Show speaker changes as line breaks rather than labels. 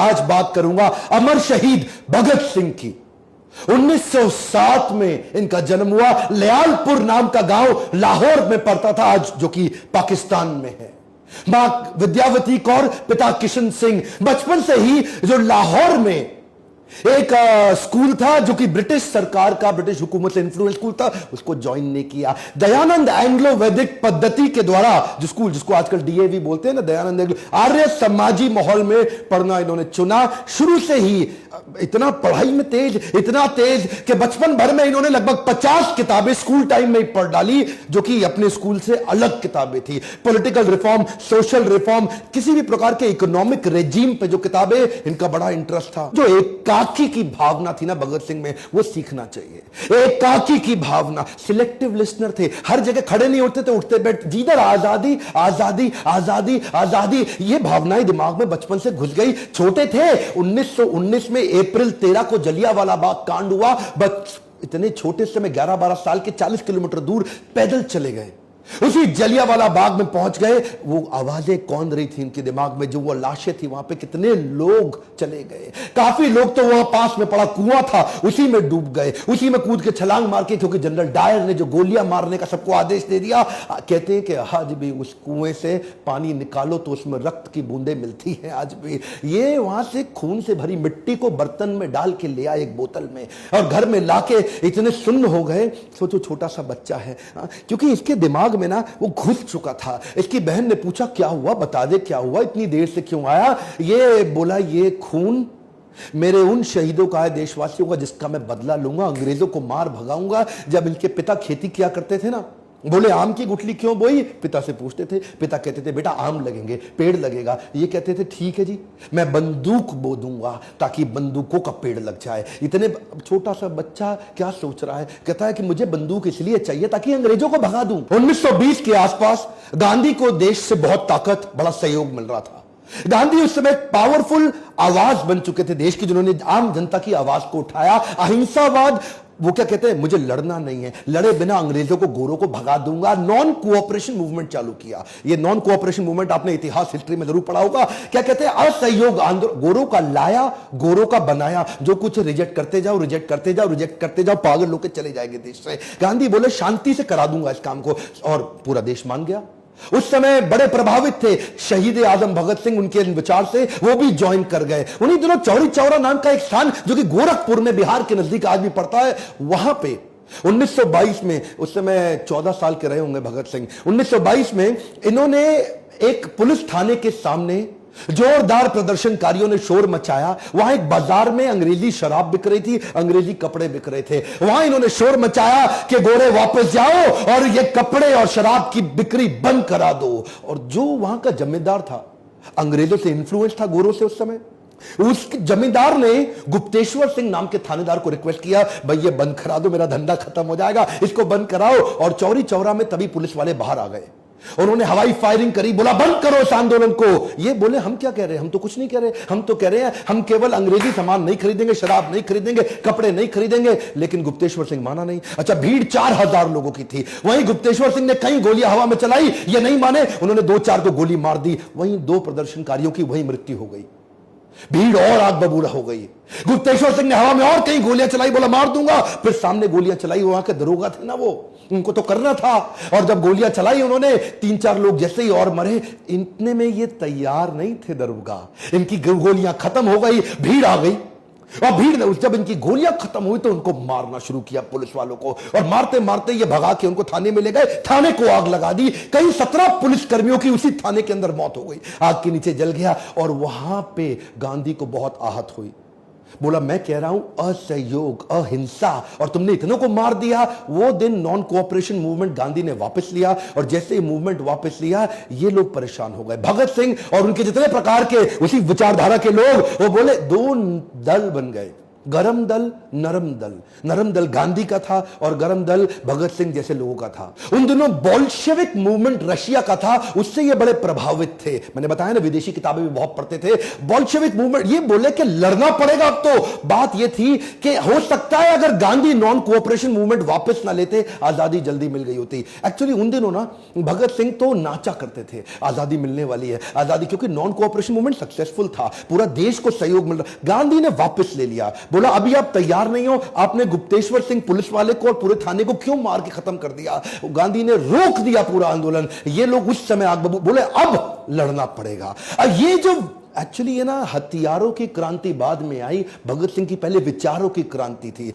आज बात करूंगा अमर शहीद भगत सिंह की। 1907 में इनका जन्म हुआ। लयालपुर नाम का गांव लाहौर में पड़ता था, आज जो कि पाकिस्तान में है। मां विद्यावती कौर, पिता किशन सिंह। बचपन से ही जो लाहौर में एक स्कूल था जो कि ब्रिटिश सरकार का, ब्रिटिश हुकूमत से इन्फ्लुएंस स्कूल था, उसको ज्वाइन नहीं किया। दयानंद एंग्लो वैदिक पद्धति के द्वारा जो स्कूल, जिसको आजकल डीएवी बोलते हैं ना, दयानंद एंग्लो, आर्य समाजी माहौल में पढ़ना इन्होंने चुना। शुरू से ही इतना पढ़ाई में तेज, इतना तेज कि बचपन भर में इन्होंने लगभग 50 किताबें स्कूल टाइम में ही पढ़ डाली, जो कि अपने स्कूल से अलग किताबें थी। पॉलिटिकल रिफॉर्म, सोशल रिफॉर्म, किसी भी प्रकार के इकोनॉमिक रेजिम पे जो किताबें, इनका बड़ा इंटरेस्ट था। जो एकाकी की भावना थी ना भगत सिंह में, वो सीखना चाहिए। एकाकी की भावना, सिलेक्टिव लिसनर थे, हर जगह खड़े नहीं होते थे, उठते बैठ, जिधर आजादी आजादी आजादी आजादी, ये भावनाएं दिमाग में बचपन से घुस गई। छोटे थे, 1919 में अप्रैल 13 को जलियांवाला बाग कांड हुआ। बस इतने छोटे से में 11-12 साल के 40 किलोमीटर दूर पैदल चले गए। उसी जलियांवाला बाग में पहुंच गए। वो आवाजें कौन रही थी इनके दिमाग में, जो वो लाशें थी वहां पे, कितने लोग चले गए। काफी लोग तो वहां पास में पड़ा कुआं था, उसी में डूब गए, उसी में कूद के छलांग मार के, क्योंकि जनरल डायर ने जो गोलियां मारने का सबको आदेश दे दिया। कहते हैं कि आज भी उस कुएं से पानी निकालो तो उसमें रक्त की बूंदें मिलती हैं आज भी। ये वहां से खून से भरी मिट्टी को बर्तन में डाल के ले आए एक बोतल में, और घर में लाके इतने सुन्न हो गए। सोचो छोटा सा बच्चा है, क्योंकि इसके दिमाग में ना वो घुस चुका था। इसकी बहन ने पूछा क्या हुआ, बता दे क्या हुआ, इतनी देर से क्यों आया। ये बोला ये खून मेरे उन शहीदों का है, देशवासियों का, जिसका मैं बदला लूंगा, अंग्रेजों को मार भगाऊंगा। जब इनके पिता खेती किया करते थे ना, बोले आम की गुठली क्यों बोई, पिता से पूछते थे। पिता कहते थे बेटा आम लगेंगे, पेड़ लगेगा। ये कहते थे ठीक है जी, मैं बंदूक बो दूंगा ताकि बंदूकों का पेड़ लग जाए। इतने छोटा सा बच्चा क्या सोच रहा है, कहता है कि मुझे बंदूक इसलिए चाहिए ताकि अंग्रेजों को भगा दूं। 1920 के आसपास गांधी को देश से बहुत ताकत, बड़ा सहयोग मिल रहा था। गांधी उस समय पावरफुल आवाज बन चुके थे देश की, जिन्होंने आम जनता की आवाज को उठाया। अहिंसावाद, वो क्या कहते हैं, मुझे लड़ना नहीं है, लड़े बिना अंग्रेजों को, गोरों को भगा दूंगा। नॉन कोऑपरेशन मूवमेंट चालू किया। ये नॉन कोऑपरेशन मूवमेंट आपने इतिहास, हिस्ट्री में जरूर पढ़ा होगा। क्या कहते हैं, असहयोग आंदोलन। गोरों का लाया, गोरों का बनाया, जो कुछ रिजेक्ट करते जाओ, रिजेक्ट करते जाओ, रिजेक्ट करते जाओ, पागल लोग चले जाएंगे देश से। गांधी बोले शांति से करा दूंगा इस काम को, और पूरा देश मान गया। उस समय बड़े प्रभावित थे शहीद आजम भगत सिंह उनके विचार से, वो भी ज्वाइन कर गए। उन्हीं दिनों चौरी चौरा नाम का एक स्थान जो कि गोरखपुर में, बिहार के नजदीक आज भी पड़ता है, वहां पे 1922 में, उस समय 14 साल के रहे होंगे भगत सिंह, 1922 में इन्होंने एक पुलिस थाने के सामने जोरदार प्रदर्शनकारियों ने शोर मचाया। वहां एक बाजार में अंग्रेजी शराब बिक रही थी, अंग्रेजी कपड़े बिक रहे थे। वहां इन्होंने शोर मचाया कि गोरे वापस जाओ और ये कपड़े और शराब की बिक्री बंद करा दो। और जो वहां का जमींदार था, अंग्रेजों से इन्फ्लुएंस था गोरों से उस समय, उस जमींदार ने गुप्तेश्वर सिंह नाम के थानेदार को रिक्वेस्ट किया, भाई ये बंद करा दो, मेरा धंधा खत्म हो जाएगा, इसको बंद कराओ। और चौरी चौरा में तभी पुलिस वाले बाहर आ गए, उन्होंने हवाई फायरिंग करी, बोला बंद करो इस आंदोलन को। ये बोले हम क्या कह रहे हैं, हम तो कुछ नहीं कह रहे, हम तो कह रहे हैं हम केवल अंग्रेजी सामान नहीं खरीदेंगे, शराब नहीं खरीदेंगे, कपड़े नहीं खरीदेंगे। लेकिन गुप्तेश्वर सिंह माना नहीं। अच्छा, भीड़ 4000 लोगों की थी। वहीं गुप्तेश्वर सिंह ने कई गोलियां हवा में चलाई, ये नहीं माने, उन्होंने 2-4 को गोली मार दी। वहीं 2 प्रदर्शनकारियों की वहीं मृत्यु हो गई। भीड़ और आग बबूला हो गई। गुप्तेश्वर सिंह ने हवा में और कई गोलियां चलाई, बोला मार दूंगा, फिर सामने गोलियां चलाई। वहां के दरोगा थे ना, वो उनको तो करना था। और जब गोलियां चलाई उन्होंने, 3-4 लोग जैसे ही और मरे। इतने में ये तैयार नहीं थे दरोगा, इनकी गोलियां खत्म हो गई, भीड़ आ गई। और भीड़ ने जब इनकी गोलियां खत्म हुई तो उनको मारना शुरू किया, पुलिस वालों को। और मारते मारते ये भगा के उनको थाने में ले गए, थाने को आग लगा दी। कई 17 पुलिस कर्मियों की उसी थाने के अंदर मौत हो गई, आग के नीचे जल गया। और वहां पे गांधी को बहुत आहत हुई। बोला मैं कह रहा हूं असहयोग, अहिंसा, और तुमने इतनों को मार दिया। वो दिन नॉन कोऑपरेशन मूवमेंट गांधी ने वापस लिया, और जैसे ही मूवमेंट वापस लिया ये लोग परेशान हो गए। भगत सिंह और उनके जितने प्रकार के उसी विचारधारा के लोग, वो बोले 2 दल बन गए। गरम दल, नरम दल। नरम दल गांधी का था और गरम दल भगत सिंह जैसे लोगों का था। उन दिनों बोल्शेविक मूवमेंट रशिया का था, उससे ये बड़े प्रभावित थे। मैंने बताया ना, विदेशी किताबें भी बहुत पढ़ते थे। बोल्शेविक मूवमेंट, ये बोले कि लड़ना पड़ेगा। अब तो बात ये थी कि हो सकता है अगर गांधी नॉन कोऑपरेशन मूवमेंट वापस ना लेते, आजादी जल्दी मिल गई होती। एक्चुअली उन दिनों ना भगत सिंह तो नाचा करते थे, आजादी मिलने वाली है, आजादी, क्योंकि नॉन कोऑपरेशन मूवमेंट सक्सेसफुल था, पूरा देश को सहयोग मिल रहा। गांधी ने वापस ले लिया, बोला अभी आप तैयार नहीं हो, आपने गुप्तेश्वर सिंह पुलिस वाले को और पूरे थाने को क्यों मार के खत्म कर दिया। गांधी ने रोक दिया पूरा आंदोलन। ये लोग उस समय आग बबूला, बोले अब लड़ना पड़ेगा। ये जो एक्चुअली ये ना हथियारों की क्रांति बाद में आई, भगत सिंह की पहले विचारों की क्रांति थी।